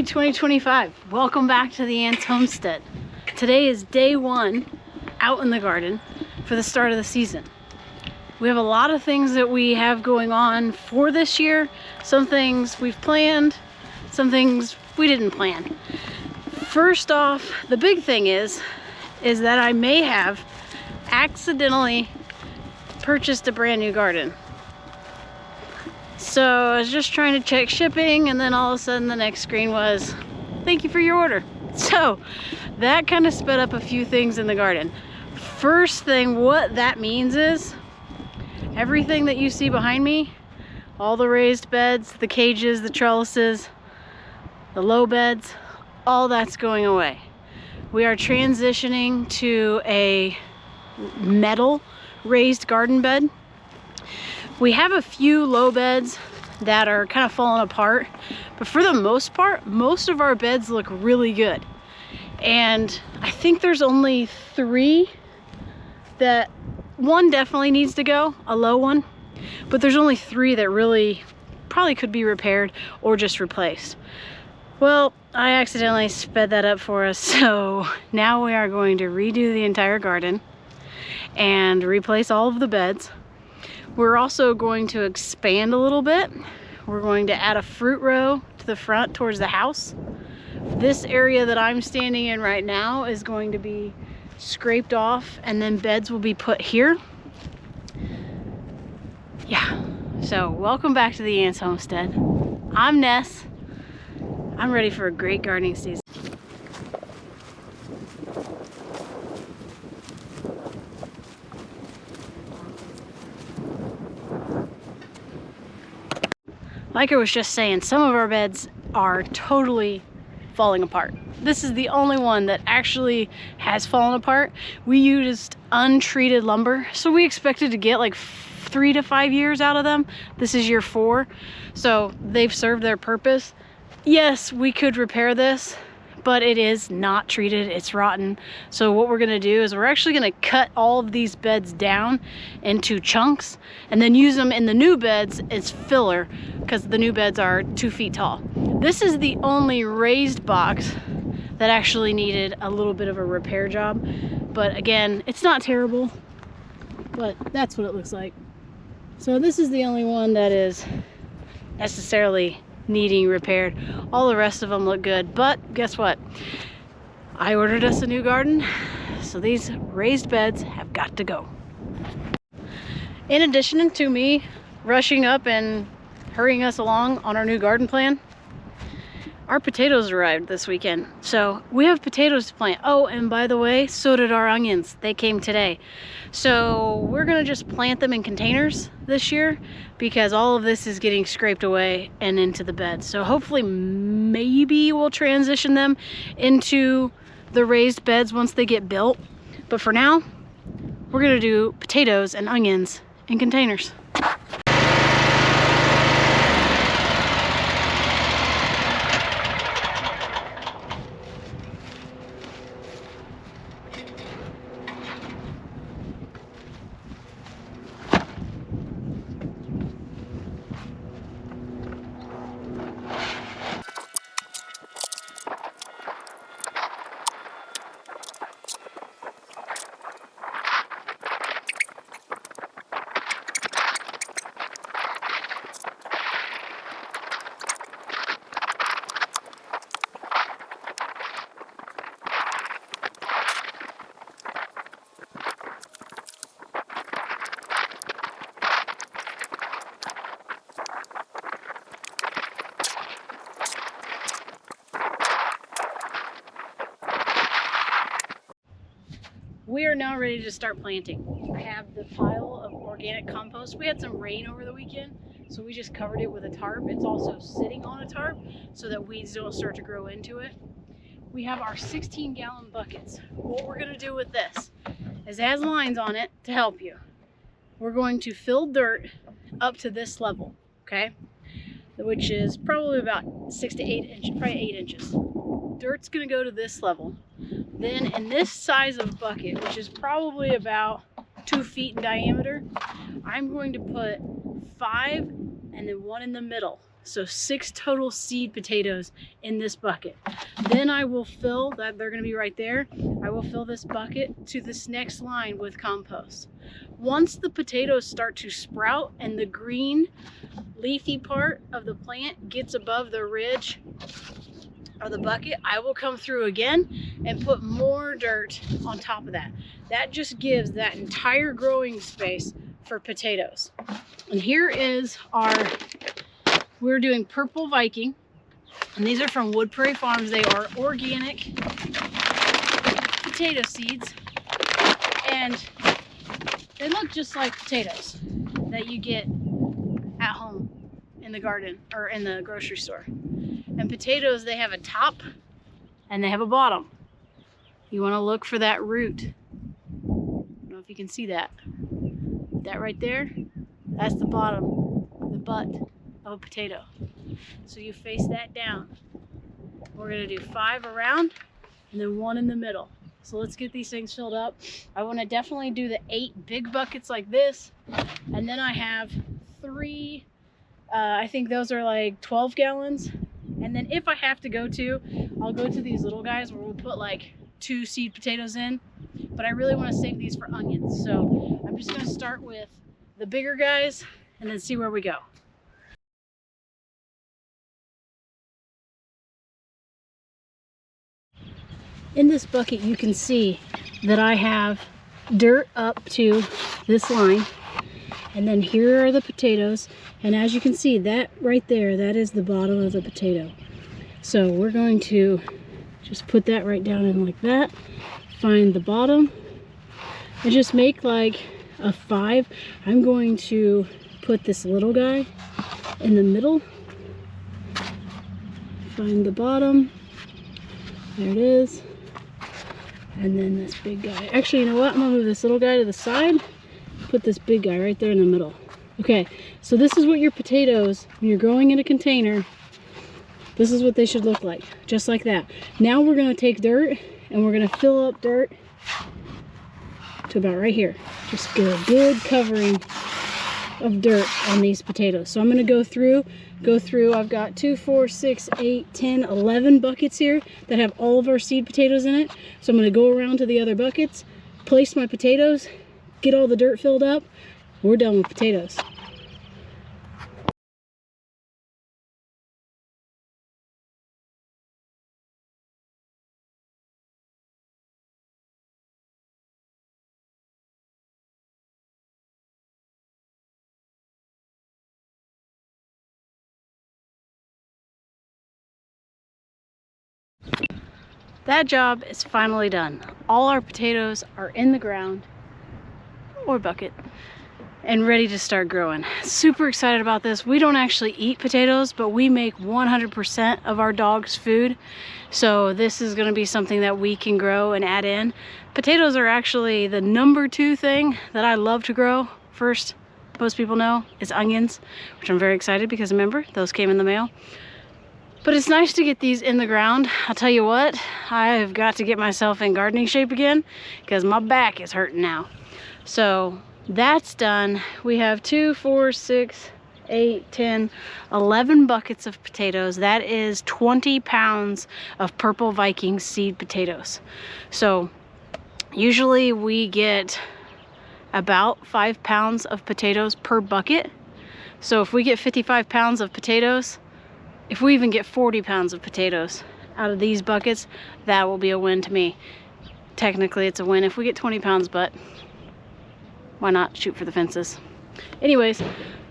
2025. Welcome back to the Ants Homestead. Today is day one out in the garden for the start of the season. We have a lot of things that we have going on for this year. Some things we've planned, some things we didn't plan. First off, the big thing is that I may have accidentally purchased a brand new garden. So I was just trying to check shipping, and then all of a sudden the next screen was, thank you for your order. So that kind of sped up a few things in the garden. First thing, what that means is everything that you see behind me, all the raised beds, the cages, the trellises, the low beds, all that's going away. We are transitioning to a metal raised garden bed. We have a few low beds that are kind of falling apart, but for the most part, most of our beds look really good. And I think there's only 3 that, one definitely needs to go, a low one, but there's only 3 that really probably could be repaired or just replaced. Well, I accidentally sped that up for us, so now we are going to redo the entire garden and replace all of the beds. We're also going to expand a little bit. We're going to add a fruit row to the front towards the house. This area that I'm standing in right now is going to be scraped off, and then beds will be put here. Yeah, so welcome back to the Ants Homestead. I'm Ness. I'm ready for a great gardening season. Like I was just saying, some of our beds are totally falling apart. This is the only one that actually has fallen apart. We used untreated lumber, so we expected to get like 3 to 5 years out of them. This is year 4, so they've served their purpose. Yes, we could repair this, but it is not treated, it's rotten. So what we're gonna do is we're actually gonna cut all of these beds down into chunks and then use them in the new beds as filler, because the new beds are 2 feet tall. This is the only raised box that actually needed a little bit of a repair job. But again, it's not terrible, but that's what it looks like. So this is the only one that is necessarily needing repaired. All the rest of them look good, but guess what? I ordered us a new garden, so these raised beds have got to go. In addition to me rushing up and hurrying us along on our new garden plan, our potatoes arrived this weekend. So we have potatoes to plant. Oh, and by the way, so did our onions. They came today. So we're gonna just plant them in containers this year because all of this is getting scraped away and into the bed. So hopefully maybe we'll transition them into the raised beds once they get built. But for now, we're gonna do potatoes and onions in containers. We are now ready to start planting. I have the pile of organic compost. We had some rain over the weekend, so we just covered it with a tarp. It's also sitting on a tarp so that weeds don't start to grow into it. We have our 16-gallon buckets. What we're gonna do with this is it has lines on it to help you. We're going to fill dirt up to this level, okay? Which is probably about 6 to 8 inches, probably 8 inches. Dirt's gonna go to this level. Then in this size of bucket, which is probably about 2 feet in diameter, I'm going to put 5 and then 1 in the middle. So 6 total seed potatoes in this bucket. Then I will fill that, they're gonna be right there. I will fill this bucket to this next line with compost. Once the potatoes start to sprout and the green leafy part of the plant gets above the ridge of the bucket, I will come through again and put more dirt on top of that. That just gives that entire growing space for potatoes. And here is we're doing Purple Viking, and these are from Wood Prairie Farms. They are organic potato seeds, and they look just like potatoes that you get at home in the garden or in the grocery store. And potatoes, they have a top and they have a bottom. You want to look for that root. I don't know if you can see that. That right there, that's the bottom, the butt of a potato. So you face that down. We're gonna do 5 around and then 1 in the middle. So let's get these things filled up. I want to definitely do the 8 big buckets like this, and then I have 3 I think those are like 12 gallons. And then if I have to go to, I'll go to these little guys where we'll put like 2 seed potatoes in, but I really want to save these for onions. So I'm just going to start with the bigger guys and then see where we go. In this bucket, you can see that I have dirt up to this line, and then here are the potatoes. And as you can see, that right there, that is the bottom of the potato. So we're going to just put that right down in like that, find the bottom, and just make like a 5. I'm going to put this little guy in the middle, find the bottom, there it is. And then this big guy. Actually, you know what? I'm gonna move this little guy to the side. Put this big guy right there in the middle. Okay, so this is what your potatoes, when you're growing in a container, this is what they should look like. Just like that. Now we're gonna take dirt and we're gonna fill up dirt to about right here. Just get a good covering of dirt on these potatoes. So I'm gonna go through. I've got 2, 4, 6, 8, 10, 11 buckets here that have all of our seed potatoes in it. So I'm gonna go around to the other buckets, place my potatoes, get all the dirt filled up. We're done with potatoes. That job is finally done. All our potatoes are in the ground, or bucket, and ready to start growing. Super excited about this. We don't actually eat potatoes, but we make 100% of our dog's food. So this is gonna be something that we can grow and add in. Potatoes are actually the #2 thing that I love to grow. First, most people know, is onions, which I'm very excited because remember, those came in the mail. But it's nice to get these in the ground. I'll tell you what, I've got to get myself in gardening shape again because my back is hurting now. So that's done. We have 2, 4, 6, 8, 10, 11 buckets of potatoes. That is 20 pounds of Purple Viking seed potatoes. So usually we get about 5 pounds of potatoes per bucket. So if we get 55 pounds of potatoes, if we even get 40 pounds of potatoes out of these buckets, that will be a win to me. Technically it's a win if we get 20 pounds, but why not shoot for the fences? Anyways,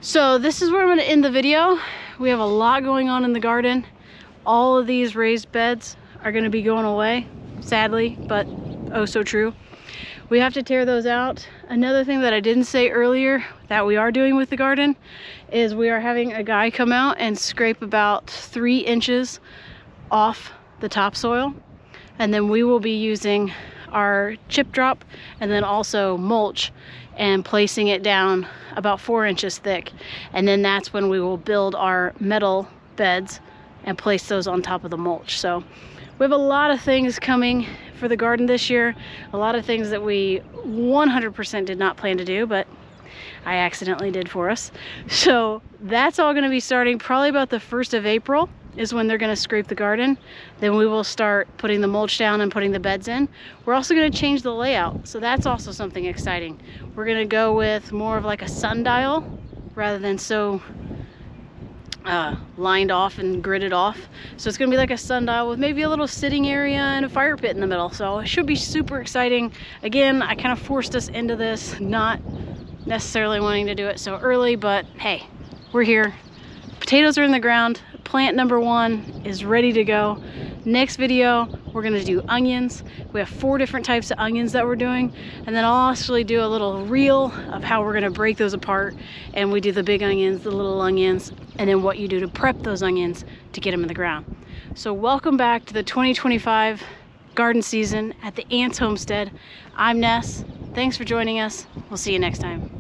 so this is where I'm gonna end the video. We have a lot going on in the garden. All of these raised beds are gonna be going away, sadly, but oh so true. We have to tear those out. Another thing that I didn't say earlier that we are doing with the garden is we are having a guy come out and scrape about 3 inches off the topsoil. And then we will be using our chip drop and then also mulch and placing it down about 4 inches thick. And then that's when we will build our metal beds and place those on top of the mulch. So we have a lot of things coming for the garden this year, a lot of things that we 100% did not plan to do, but I accidentally did for us. So that's all gonna be starting probably about the 1st of April is when they're gonna scrape the garden. Then we will start putting the mulch down and putting the beds in. We're also gonna change the layout. So that's also something exciting. We're gonna go with more of like a sundial rather than so lined off and gridded off. So it's gonna be like a sundial with maybe a little sitting area and a fire pit in the middle. So it should be super exciting. Again, I kind of forced us into this, not necessarily wanting to do it so early, but hey, we're here. Potatoes are in the ground. Plant number 1 is ready to go. Next video, we're gonna do onions. We have 4 different types of onions that we're doing. And then I'll actually do a little reel of how we're gonna break those apart. And we do the big onions, the little onions, and then what you do to prep those onions to get them in the ground. So welcome back to the 2025 garden season at the Ants Homestead. I'm Ness. Thanks for joining us. We'll see you next time.